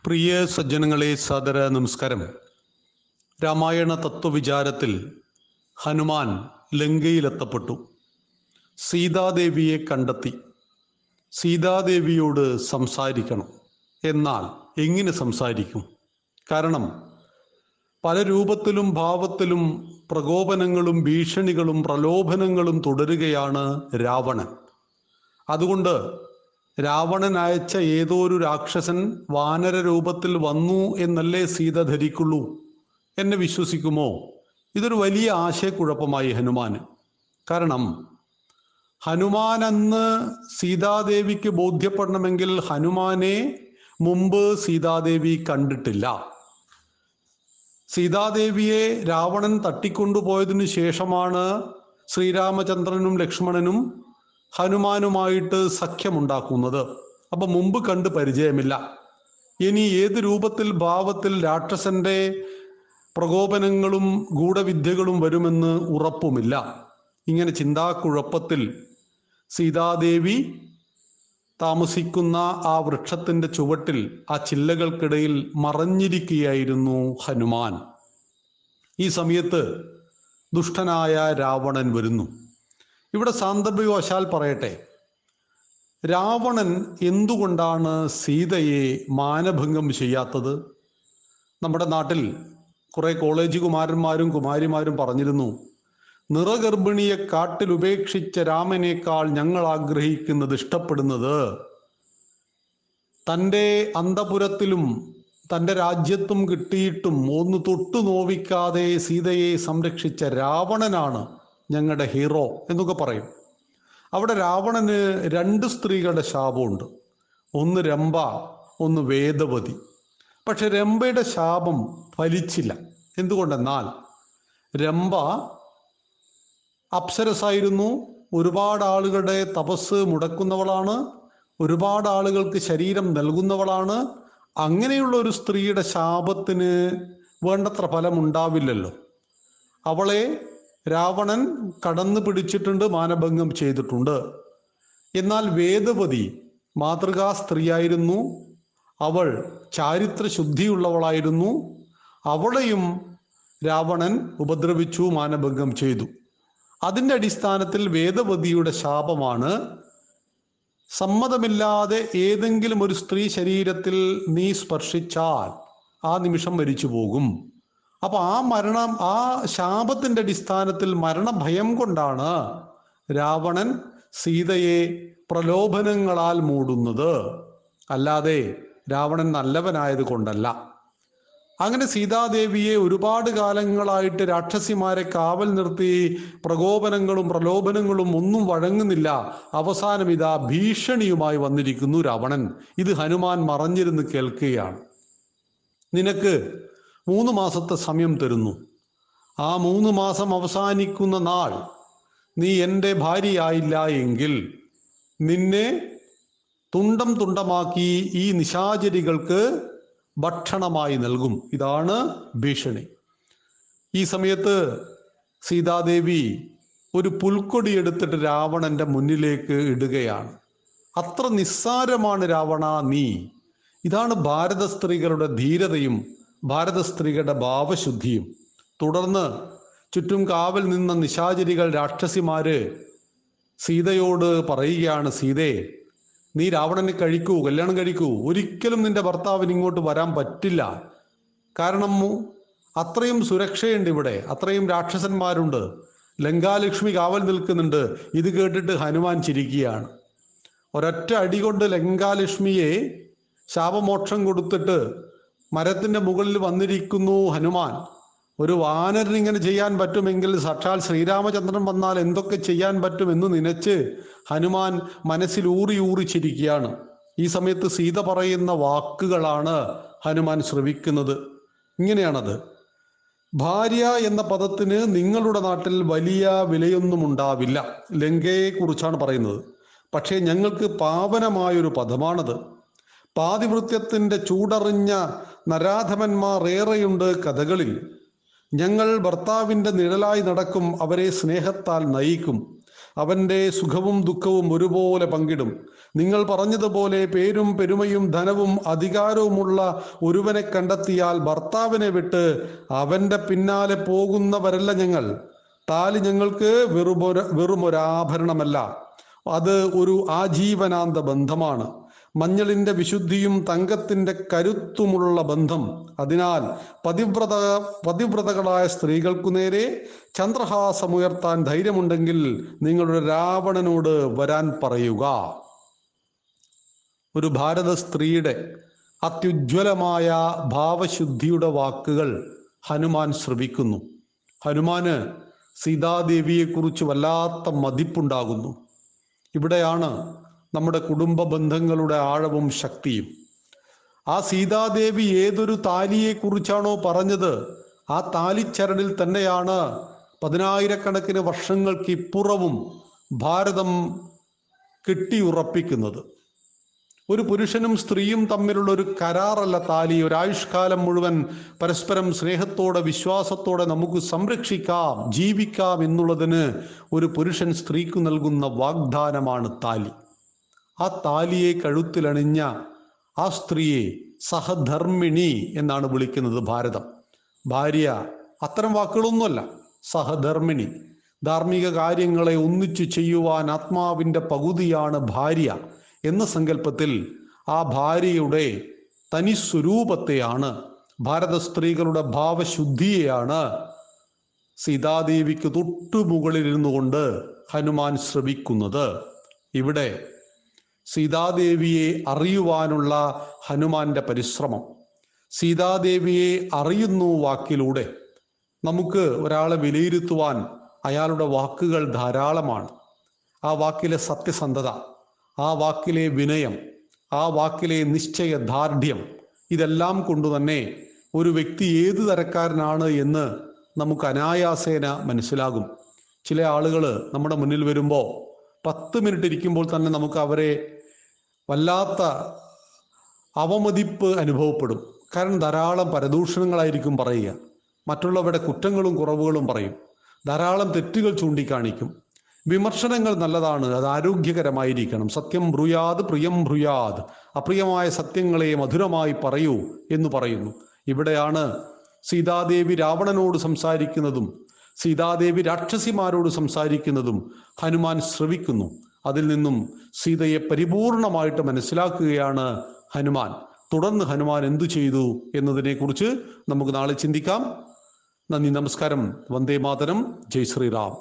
പ്രിയ സജ്ജനങ്ങളെ, സാദര നമസ്കാരം. രാമായണ തത്വവിചാരത്തിൽ ഹനുമാൻ ലങ്കയിലെത്തപ്പെട്ടു. സീതാദേവിയെ കണ്ടെത്തി. സീതാദേവിയോട് സംസാരിക്കണം. എന്നാൽ എങ്ങനെ സംസാരിക്കും? കാരണം പല രൂപത്തിലും ഭാവത്തിലും പ്രകോപനങ്ങളും ഭീഷണികളും പ്രലോഭനങ്ങളും തുടരുകയാണ് രാവണൻ. അതുകൊണ്ട് രാവണൻ അയച്ച ഏതോ ഒരു രാക്ഷസൻ വാനര രൂപത്തിൽ വന്നു എന്നല്ലേ സീത ധരിക്കുള്ളൂ. എന്നെ വിശ്വസിക്കുമോ? ഇതൊരു വലിയ ആശയക്കുഴപ്പമായി ഹനുമാന്. കാരണം ഹനുമാൻ അന്ന് സീതാദേവിക്ക് ബോധ്യപ്പെടണമെങ്കിൽ ഹനുമാനെ മുമ്പ് സീതാദേവി കണ്ടിട്ടില്ല. സീതാദേവിയെ രാവണൻ തട്ടിക്കൊണ്ടുപോയതിനു ശേഷമാണ് ശ്രീരാമചന്ദ്രനും ലക്ഷ്മണനും ഹനുമാനുമായിട്ട് സഖ്യമുണ്ടാക്കുന്നത്. അപ്പൊ മുമ്പ് കണ്ട് പരിചയമില്ല. ഇനി ഏത് രൂപത്തിൽ ഭാവത്തിൽ രാക്ഷസന്റെ പ്രകോപനങ്ങളും ഗൂഢവിദ്യകളും വരുമെന്ന് ഉറപ്പുമില്ല. ഇങ്ങനെ ചിന്താക്കുഴപ്പത്തിൽ സീതാദേവി താമസിക്കുന്ന ആ വൃക്ഷത്തിന്റെ ചുവട്ടിൽ ആ ചില്ലകൾക്കിടയിൽ മറഞ്ഞിരിക്കുകയായിരുന്നു ഹനുമാൻ. ഈ സമയത്ത് ദുഷ്ടനായ രാവണൻ വരുന്നു. ഇവിടെ സാന്ദർഭികവശാൽ പറയട്ടെ, രാവണൻ എന്തുകൊണ്ടാണ് സീതയെ മാനഭംഗം ചെയ്യാത്തത്? നമ്മുടെ നാട്ടിൽ കുറെ കോളേജ് കുമാരന്മാരും കുമാരിമാരും പറഞ്ഞിരുന്നു, നിറഗർഭിണിയെ കാട്ടിൽ ഉപേക്ഷിച്ച രാമനേക്കാൾ ഞങ്ങൾ ആഗ്രഹിക്കുന്നത്, ഇഷ്ടപ്പെടുന്നത് തൻ്റെ അന്തപുരത്തിലും തൻ്റെ രാജ്യത്തും കിട്ടിയിട്ടും ഒന്ന് തൊട്ടു നോവിക്കാതെ സീതയെ സംരക്ഷിച്ച രാവണനാണ് ഞങ്ങളുടെ ഹീറോ എന്നൊക്കെ പറയും. അവിടെ രാവണന് രണ്ട് സ്ത്രീകളുടെ ശാപമുണ്ട്. ഒന്ന് രംഭ, ഒന്ന് വേദവതി. പക്ഷെ രംഭയുടെ ശാപം ഫലിച്ചില്ല. എന്തുകൊണ്ടെന്നാൽ രംഭ അപ്സരസായിരുന്നു, ഒരുപാട് ആളുകളുടെ തപസ് മുടക്കുന്നവളാണ്, ഒരുപാട് ആളുകൾക്ക് ശരീരം നൽകുന്നവളാണ്. അങ്ങനെയുള്ള ഒരു സ്ത്രീയുടെ ശാപത്തിന് വേണ്ടത്ര ഫലം ഉണ്ടാവില്ലല്ലോ. അവളെ രാവണൻ കടന്നു പിടിച്ചിട്ടുണ്ട്, മാനഭംഗം ചെയ്തിട്ടുണ്ട്. എന്നാൽ വേദവതി മാതൃകാ സ്ത്രീയായിരുന്നു, അവൾ ചാരിത്ര ശുദ്ധിയുള്ളവളായിരുന്നു. അവളെയും രാവണൻ ഉപദ്രവിച്ചു, മാനഭംഗം ചെയ്തു. അതിൻ്റെ അടിസ്ഥാനത്തിൽ വേദവതിയുടെ ശാപമാണ്, സമ്മതമില്ലാതെ ഏതെങ്കിലും ഒരു സ്ത്രീ ശരീരത്തിൽ നീ സ്പർശിച്ചാൽ ആ നിമിഷം മരിച്ചു പോകും. അപ്പൊ ആ ശാപത്തിന്റെ അടിസ്ഥാനത്തിൽ മരണഭയം കൊണ്ടാണ് രാവണൻ സീതയെ പ്രലോഭനങ്ങളാൽ മൂടുന്നത്, അല്ലാതെ രാവണൻ നല്ലവനായത് കൊണ്ടല്ല. അങ്ങനെ സീതാദേവിയെ ഒരുപാട് കാലങ്ങളായിട്ട് രാക്ഷസിമാരെ കാവൽ നിർത്തി പ്രകോപനങ്ങളും പ്രലോഭനങ്ങളും ഒന്നും വഴങ്ങുന്നില്ല. അവസാനം ഇതാ ഭീഷണിയുമായി വന്നിരിക്കുന്നു രാവണൻ. ഇത് ഹനുമാൻ മറഞ്ഞിരുന്ന് കേൾക്കുകയാണ്. നിനക്ക് 3 മാസത്തെ സമയം തരുന്നു. ആ 3 മാസം അവസാനിക്കുന്ന നാൾ നീ എൻ്റെ ഭാര്യയായില്ല എങ്കിൽ നിന്നെ തുണ്ടം തുണ്ടമാക്കി ഈ നിശാചരികൾക്ക് ഭക്ഷണമായി നൽകും. ഇതാണ് ഭീഷണി. ഈ സമയത്ത് സീതാദേവി ഒരു പുൽക്കൊടി എടുത്തിട്ട് രാവണന്റെ മുന്നിലേക്ക് ഇടുകയാണ്. അത്ര നിസ്സാരമാണ് രാവണ നീ. ഇതാണ് ഭാരത സ്ത്രീകളുടെ ധീരതയും ഭാരത സ്ത്രീകളുടെ ഭാവശുദ്ധിയും. തുടർന്ന് ചുറ്റും കാവൽ നിന്ന നിശാചരികൾ, രാക്ഷസിമാര് സീതയോട് പറയുകയാണ്, സീതേ, നീ രാവണനെ കഴിക്കൂ, കല്യാണം കഴിക്കൂ. ഒരിക്കലും നിന്റെ ഭർത്താവിന് ഇങ്ങോട്ട് വരാൻ പറ്റില്ല. കാരണം അത്രയും സുരക്ഷയുണ്ട് ഇവിടെ, അത്രയും രാക്ഷസന്മാരുണ്ട്, ലങ്കാലക്ഷ്മി കാവൽ നിൽക്കുന്നുണ്ട്. ഇത് കേട്ടിട്ട് ഹനുമാൻ ചിരിക്കുകയാണ്. ഒരൊറ്റ അടി കൊണ്ട് ലങ്കാലക്ഷ്മിയെ ശാപമോക്ഷം കൊടുത്തിട്ട് മരത്തിന്റെ മുകളിൽ വന്നിരിക്കുന്നു ഹനുമാൻ. ഒരു വാനരന് ഇങ്ങനെ ചെയ്യാൻ പറ്റുമെങ്കിൽ സാക്ഷാൽ ശ്രീരാമചന്ദ്രൻ വന്നാൽ എന്തൊക്കെ ചെയ്യാൻ പറ്റുമെന്ന് നനച്ച് ഹനുമാൻ മനസ്സിൽ ഊറി ഊറി ചിരിക്കുകയാണ്. ഈ സമയത്ത് സീത പറയുന്ന വാക്കുകളാണ് ഹനുമാൻ ശ്രവിക്കുന്നത്. ഇങ്ങനെയാണത്: ഭാര്യ എന്ന പദത്തിന് നിങ്ങളുടെ നാട്ടിൽ വലിയ വിലയൊന്നും ഉണ്ടാവില്ല. ലങ്കയെ കുറിച്ചാണ് പറയുന്നത്. പക്ഷേ ഞങ്ങൾക്ക് പാവനമായൊരു പദമാണത്. പാതിവൃത്യത്തിന്റെ ചൂടറിഞ്ഞ നരാധമന്മാർ ഏറെയുണ്ട് കഥകളിൽ. ഞങ്ങൾ ഭർത്താവിൻ്റെ നിഴലായി നടക്കും, അവരെ സ്നേഹത്താൽ നയിക്കും. അവൻ്റെ സുഖവും ദുഃഖവും ഒരുപോലെ പങ്കിടും. നിങ്ങൾ പറഞ്ഞതുപോലെ പേരും പെരുമയും ധനവും അധികാരവുമുള്ള ഒരുവനെ കണ്ടെത്തിയാൽ ഭർത്താവിനെ വിട്ട് അവൻ്റെ പിന്നാലെ പോകുന്നവരല്ല ഞങ്ങൾ. താലി ഞങ്ങൾക്ക് വെറുമൊരാഭരണമല്ല, അത് ഒരു ആജീവനാന്ത ബന്ധമാണ്. മഞ്ഞളിന്റെ വിശുദ്ധിയും തങ്കത്തിന്റെ കരുത്തുമുള്ള ബന്ധം. അതിനാൽ പതിവ്രതകളായ സ്ത്രീകൾക്കു നേരെ ചന്ദ്രഹാസമുയർത്താൻ ധൈര്യമുണ്ടെങ്കിൽ നിങ്ങളുടെ രാവണനോട് വരാൻ പറയുക. ഒരു ഭാരത സ്ത്രീയുടെ അത്യുജ്വലമായ ഭാവശുദ്ധിയുടെ വാക്കുകൾ ഹനുമാൻ ശ്രവിക്കുന്നു. ഹനുമാന് സീതാദേവിയെക്കുറിച്ച് വല്ലാത്ത മതിപ്പുണ്ടാകുന്നു. ഇവിടെയാണ് നമ്മുടെ കുടുംബ ബന്ധങ്ങളുടെ ആഴവും ശക്തിയും. ആ സീതാദേവി ഏതൊരു താലിയെക്കുറിച്ചാണോ പറഞ്ഞത്, ആ താലിച്ചരടിൽ തന്നെയാണ് 10,000-കണക്കിന് വർഷങ്ങൾക്ക് ഇപ്പുറവും ഭാരതം കെട്ടിയുറപ്പിക്കുന്നത്. ഒരു പുരുഷനും സ്ത്രീയും തമ്മിലുള്ള ഒരു കരാറല്ല താലി. ഒരായുഷ്കാലം മുഴുവൻ പരസ്പരം സ്നേഹത്തോടെ വിശ്വാസത്തോടെ നമുക്ക് സംരക്ഷിക്കാം, ജീവിക്കാം എന്നുള്ളതിന് ഒരു പുരുഷൻ സ്ത്രീക്ക് നൽകുന്ന വാഗ്ദാനമാണ് താലി. ആ താലിയെ കഴുത്തിലണിഞ്ഞ ആ സ്ത്രീയെ സഹധർമ്മിണി എന്നാണ് വിളിക്കുന്നത് ഭാരതം. ഭാര്യ അത്തരം വാക്കുകളൊന്നുമല്ല. സഹധർമ്മിണി, ധാർമ്മിക കാര്യങ്ങളെ ഒന്നിച്ചു ചെയ്യുവാൻ ആത്മാവിൻ്റെ പകുതിയാണ് ഭാര്യ എന്ന സങ്കല്പത്തിൽ ആ ഭാര്യയുടെ തനി സ്വരൂപത്തെയാണ്, ഭാരത സ്ത്രീകളുടെ ഭാവശുദ്ധിയെയാണ് സീതാദേവിക്ക് തൊട്ടുമുകളിലിരുന്നു കൊണ്ട് ഹനുമാൻ ശ്രവിക്കുന്നത്. ഇവിടെ സീതാദേവിയെ അറിയുവാനുള്ള ഹനുമാന്റെ പരിശ്രമം, സീതാദേവിയെ അറിയുന്നു വാക്കിലൂടെ. നമുക്ക് ഒരാളെ വിലയിരുത്തുവാൻ അയാളുടെ വാക്കുകൾ ധാരാളമാണ്. ആ വാക്കിലെ സത്യസന്ധത, ആ വാക്കിലെ വിനയം, ആ വാക്കിലെ നിശ്ചയദാർഢ്യം, ഇതെല്ലാം കൊണ്ടുതന്നെ ഒരു വ്യക്തി ഏതു തരക്കാരനാണ് എന്ന് നമുക്ക് അനായാസേന മനസ്സിലാകും. ചില ആളുകൾ നമ്മുടെ മുന്നിൽ വരുമ്പോൾ 10 മിനിറ്റ് ഇരിക്കുമ്പോൾ തന്നെ നമുക്ക് അവരെ വല്ലാത്ത അവമതിപ്പ് അനുഭവപ്പെടും. കാരണം ധാരാളം പരദൂഷണങ്ങളായിരിക്കും പറയുക, മറ്റുള്ളവരുടെ കുറ്റങ്ങളും കുറവുകളും പറയും, ധാരാളം തെറ്റുകൾ ചൂണ്ടിക്കാണിക്കും. വിമർശനങ്ങൾ നല്ലതാണ്, അത് ആരോഗ്യകരമായിരിക്കണം. സത്യം ബ്രൂയാത് പ്രിയം ബ്രൂയാത്, അപ്രിയമായ സത്യങ്ങളെ മധുരമായി പറയൂ എന്ന് പറയുന്നു. ഇവിടെയാണ് സീതാദേവി രാവണനോട് സംസാരിക്കുന്നതും സീതാദേവി രാക്ഷസിമാരോട് സംസാരിക്കുന്നതും ഹനുമാൻ ശ്രവിക്കുന്നു. അതിൽ നിന്നും സീതയെ പരിപൂർണമായിട്ട് മനസ്സിലാക്കുകയാണ് ഹനുമാൻ. തുടർന്ന് ഹനുമാൻ എന്തു ചെയ്തു എന്നതിനെക്കുറിച്ച് നമുക്ക് നാളെ ചിന്തിക്കാം. നന്ദി, നമസ്കാരം. വന്ദേ മാതരം. ജയ് ശ്രീറാം.